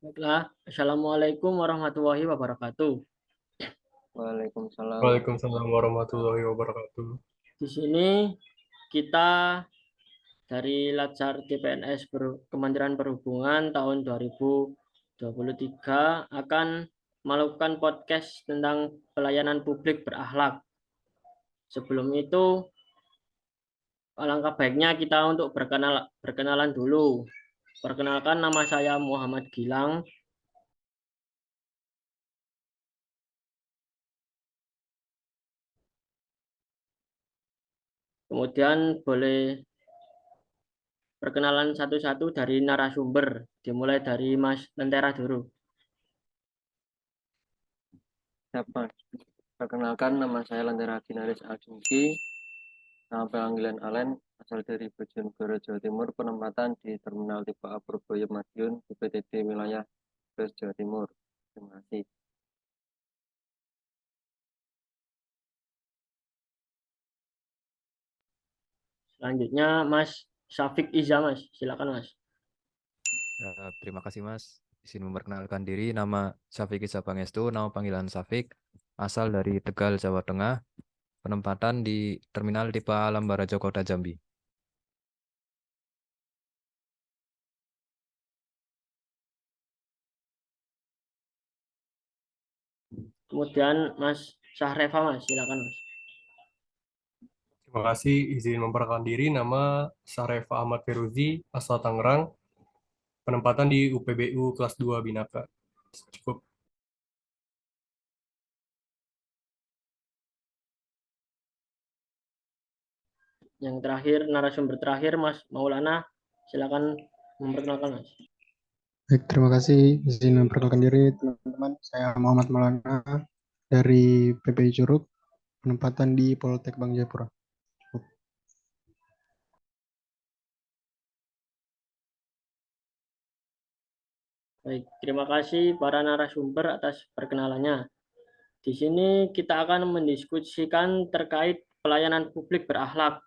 Baiklah, Assalamualaikum warahmatullahi wabarakatuh. Waalaikumsalam. Waalaikumsalam warahmatullahi wabarakatuh. Di sini kita dari Latsar TPNS Kementerian Perhubungan tahun 2023 akan melakukan podcast tentang pelayanan publik berakhlak. Sebelum itu, alangkah baiknya kita untuk berkenalan dulu. Perkenalkan, nama saya Muhammad Gilang. Kemudian boleh perkenalan satu-satu dari narasumber, dimulai dari Mas Lentera dulu. Siapa? Perkenalkan, nama saya Lentera Ginaris Asungki, nama panggilan Alen, asal dari Bojonegoro, Jawa Timur, penempatan di Terminal Tipe A Purboyo Madiun, BPTD wilayah Brebes, Jawa Timur. Terima kasih. Selanjutnya Mas Syafiq Iza, Mas. Silakan, Mas. Terima kasih Mas. Izin memperkenalkan diri, nama Syafiq Isa Pangestu, nama panggilan Syafiq, asal dari Tegal, Jawa Tengah, penempatan di Terminal Tipe A Lambarajo, Kota Jambi. Kemudian Mas Syahreva, Mas. Silakan, Mas. Terima kasih izin memperkenalkan diri. Nama Sarefa Ahmad Feruzi, asal Tangerang, penempatan di UPBU kelas 2 Binaka. Cukup. Yang terakhir, narasumber terakhir, Mas Maulana. Silakan memperkenalkan, Mas. Baik, terima kasih izin memperkenalkan diri teman-teman. Saya Muhammad Maulana dari PPI Curug, penempatan di Poltek Bang Jayapura. Baik, terima kasih para narasumber atas perkenalannya. Di sini kita akan mendiskusikan terkait pelayanan publik berakhlak,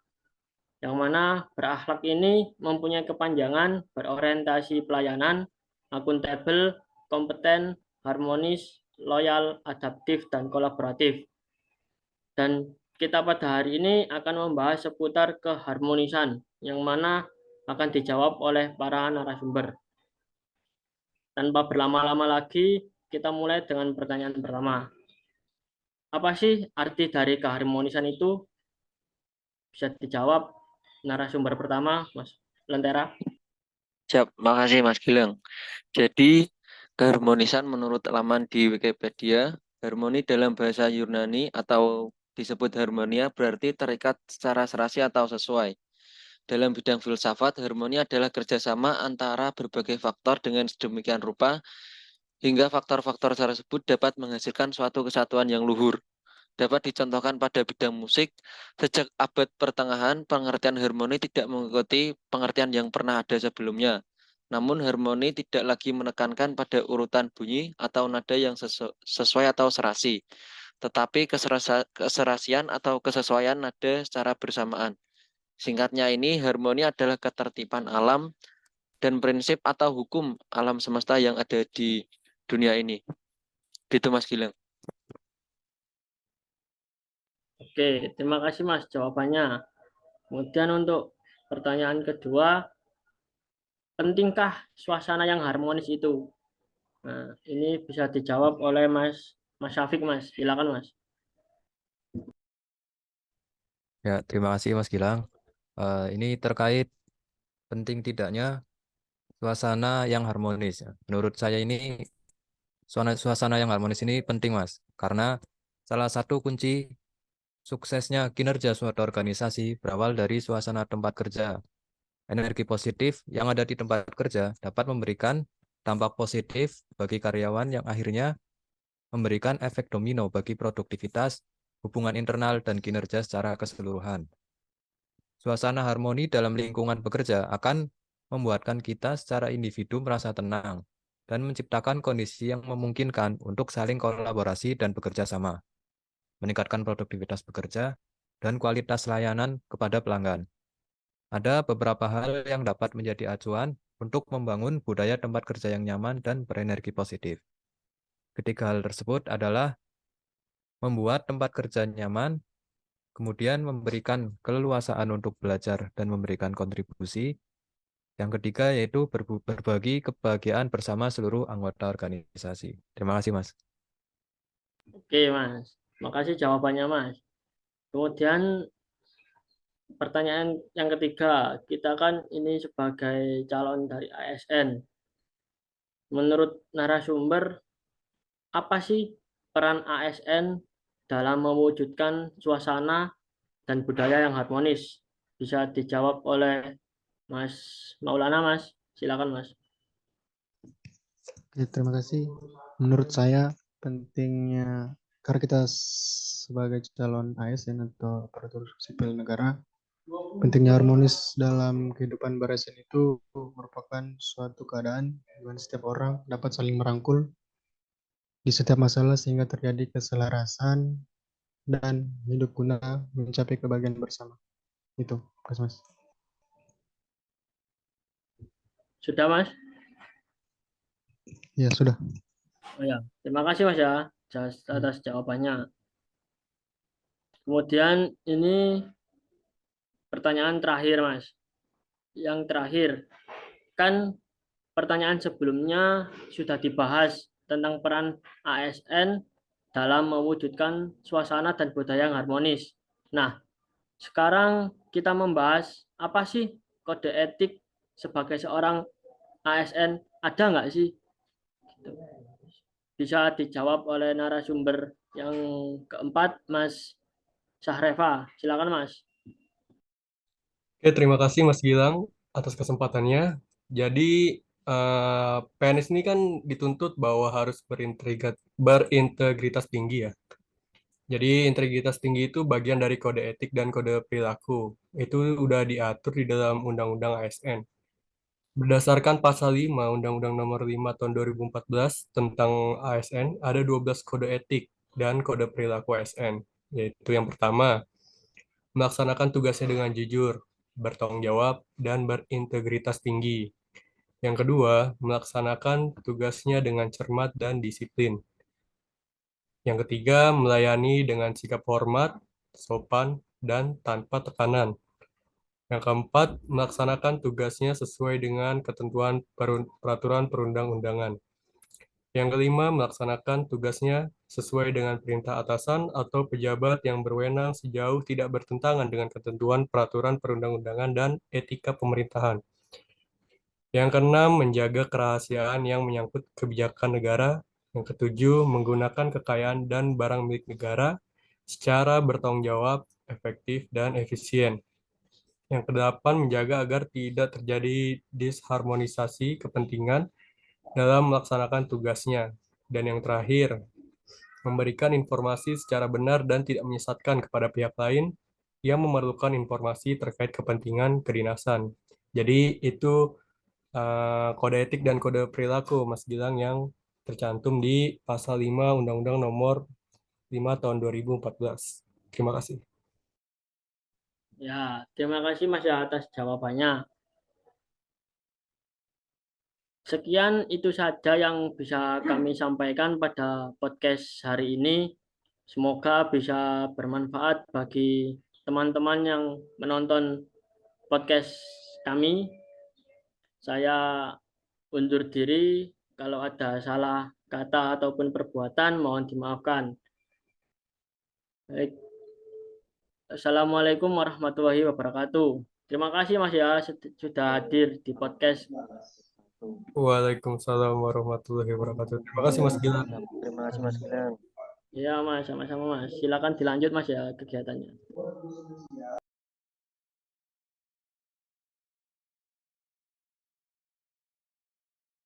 yang mana berakhlak ini mempunyai kepanjangan berorientasi pelayanan, akuntabel, kompeten, harmonis, loyal, adaptif, dan kolaboratif. Dan kita pada hari ini akan membahas seputar keharmonisan, yang mana akan dijawab oleh para narasumber. Tanpa berlama-lama lagi, kita mulai dengan pertanyaan pertama. Apa sih arti dari keharmonisan itu? Bisa dijawab narasumber pertama, Mas Lentera. Siap, makasih Mas Gilang. Jadi, keharmonisan menurut laman di Wikipedia, harmoni dalam bahasa Yunani atau disebut harmonia berarti terikat secara serasi atau sesuai. Dalam bidang filsafat, harmoni adalah kerjasama antara berbagai faktor dengan sedemikian rupa hingga faktor-faktor tersebut dapat menghasilkan suatu kesatuan yang luhur. Dapat dicontohkan pada bidang musik, sejak abad pertengahan, pengertian harmoni tidak mengikuti pengertian yang pernah ada sebelumnya. Namun harmoni tidak lagi menekankan pada urutan bunyi atau nada yang sesuai atau serasi, tetapi keserasian atau kesesuaian nada secara bersamaan. Singkatnya ini, harmoni adalah ketertiban alam dan prinsip atau hukum alam semesta yang ada di dunia ini. Gitu Mas Gilang. Oke, terima kasih Mas jawabannya. Kemudian untuk pertanyaan kedua, pentingkah suasana yang harmonis itu? Nah, ini bisa dijawab oleh Mas Syafiq, Mas. Silakan, Mas. Ya, terima kasih Mas Gilang. Ini terkait penting tidaknya suasana yang harmonis. Menurut saya ini suasana yang harmonis ini penting Mas, karena salah satu kunci suksesnya kinerja suatu organisasi berawal dari suasana tempat kerja. Energi positif yang ada di tempat kerja dapat memberikan dampak positif bagi karyawan yang akhirnya memberikan efek domino bagi produktivitas, hubungan internal, dan kinerja secara keseluruhan. Suasana harmoni dalam lingkungan bekerja akan membuatkan kita secara individu merasa tenang dan menciptakan kondisi yang memungkinkan untuk saling kolaborasi dan bekerja sama, meningkatkan produktivitas bekerja dan kualitas layanan kepada pelanggan. Ada beberapa hal yang dapat menjadi acuan untuk membangun budaya tempat kerja yang nyaman dan berenergi positif. Ketiga hal tersebut adalah membuat tempat kerja nyaman, kemudian memberikan keleluasaan untuk belajar dan memberikan kontribusi. Yang ketiga yaitu berbagi kebahagiaan bersama seluruh anggota organisasi. Terima kasih, Mas. Oke, Mas. Makasih jawabannya, Mas. Kemudian pertanyaan yang ketiga, kita kan ini sebagai calon dari ASN. Menurut narasumber, apa sih peran ASN dalam mewujudkan suasana dan budaya yang harmonis? Bisa dijawab oleh Mas Maulana, Mas. Silakan, Mas. Oke, terima kasih. Menurut saya pentingnya, karena kita sebagai calon ASN atau aparatur sipil negara, pentingnya harmonis dalam kehidupan beresin itu merupakan suatu keadaan di mana setiap orang dapat saling merangkul di setiap masalah sehingga terjadi keselarasan dan hidup guna mencapai kebahagiaan bersama. Itu, Mas. Sudah, Mas? Ya, sudah. Oh ya, terima kasih, Mas ya atas jawabannya. Kemudian ini pertanyaan terakhir, Mas. Yang terakhir, kan pertanyaan sebelumnya sudah dibahas tentang peran ASN dalam mewujudkan suasana dan budaya yang harmonis. Nah, sekarang kita membahas apa sih kode etik sebagai seorang ASN, ada nggak sih? Bisa dijawab oleh narasumber yang keempat, Mas Sahreva. Silakan, Mas. Oke, terima kasih Mas Gilang atas kesempatannya. Jadi PNS ini kan dituntut bahwa harus berintegritas tinggi ya. Jadi integritas tinggi itu bagian dari kode etik dan kode perilaku. Itu udah diatur di dalam Undang-Undang ASN. Berdasarkan pasal 5 Undang-Undang Nomor 5 Tahun 2014 tentang ASN, ada 12 kode etik dan kode perilaku ASN. Yaitu yang pertama, melaksanakan tugasnya dengan jujur, bertanggung jawab, dan berintegritas tinggi. Yang kedua, melaksanakan tugasnya dengan cermat dan disiplin. Yang ketiga, melayani dengan sikap hormat, sopan, dan tanpa tekanan. Yang keempat, melaksanakan tugasnya sesuai dengan ketentuan peraturan perundang-undangan. Yang kelima, melaksanakan tugasnya sesuai dengan perintah atasan atau pejabat yang berwenang sejauh tidak bertentangan dengan ketentuan peraturan perundang-undangan dan etika pemerintahan. Yang keenam, menjaga kerahasiaan yang menyangkut kebijakan negara. Yang ketujuh, menggunakan kekayaan dan barang milik negara secara bertanggung jawab, efektif, dan efisien. Yang kedelapan, menjaga agar tidak terjadi disharmonisasi kepentingan dalam melaksanakan tugasnya. Dan yang terakhir, memberikan informasi secara benar dan tidak menyesatkan kepada pihak lain yang memerlukan informasi terkait kepentingan kedinasan. Jadi itu kode etik dan kode perilaku Mas Gilang yang tercantum di pasal 5 Undang-Undang Nomor 5 Tahun 2014. Terima kasih. Ya, terima kasih Mas ya atas jawabannya. Sekian itu saja yang bisa kami sampaikan pada podcast hari ini. Semoga bisa bermanfaat bagi teman-teman yang menonton podcast kami. Saya undur diri. Kalau ada salah kata ataupun perbuatan, mohon dimaafkan. Baik. Assalamualaikum warahmatullahi wabarakatuh. Terima kasih Mas ya sudah hadir di podcast. Waalaikumsalam warahmatullahi wabarakatuh. Terima kasih Mas Gilang. Terima kasih Mas Gilang. Ya Mas, sama-sama Mas. Silakan dilanjut Mas ya kegiatannya.